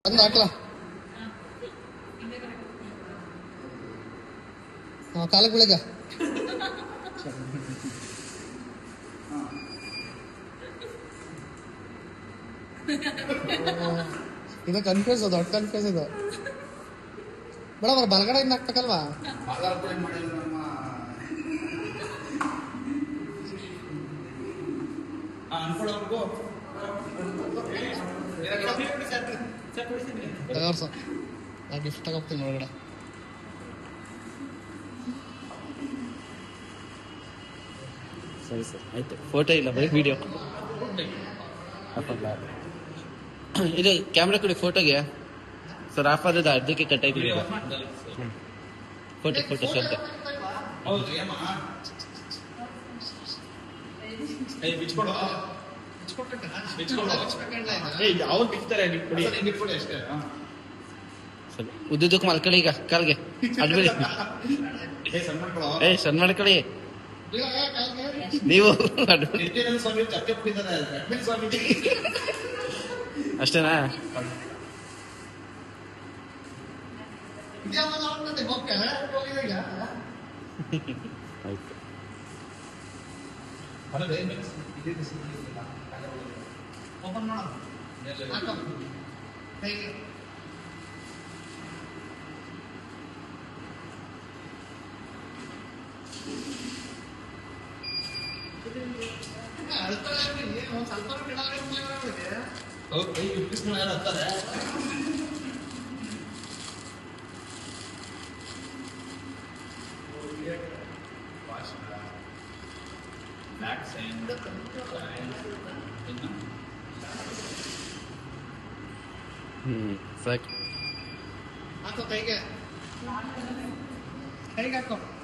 ಅದನ್ನ ಹಾಕ್ಲಾ ಕಾಲಕ್ಕೆ ಬೆಳಗ್ಗೆ ಇದು ಕನ್ಫ್ಯೂಸ್ ಅದು ಒಟ್ಟು ಕನ್ಫ್ಯೂಸ್ ಇದು ಬೇಡ ಅವ್ರ ಬಲಗಡೆಯಿಂದ ಹಾಕ್ಬೇಕಲ್ವಾ ನಾ ಗಿಫ್ಟ್ ತಗೋಗ್ತೀನಿ ಒಳಗಡೆ ಸರಿ ಸರ್ ಆಯ್ತು ಫೋಟೋ ಇಲ್ಲ ಬರೀ ವಿಡಿಯೋ ಇದು ಕ್ಯಾಮ್ರಾ ಕೊಡಿ ಫೋಟೋಗೆ ಸರ್ ಆಫ್ ಆದದ ಅರ್ಧಕ್ಕೆ ಕಟ್ ಆಯ್ತು ಫೋಟೋ ಫೋಟೋ ಸರ್ ಸರಿ ಉದ್ದುದಕ್ಕೆ ಮಲ್ಕೊಳ್ಳಿ ಈಗ ಕಾಲ್ಗೆ ಅಡ್ಬೇಡಿ ಸಣ್ಣ ಮಾಡ್ಕೊಳ್ಳಿ ನೀವು ಅಷ್ಟೇನಾ ಸಾಕು ಕೈಗೆ ಹಾಕೋ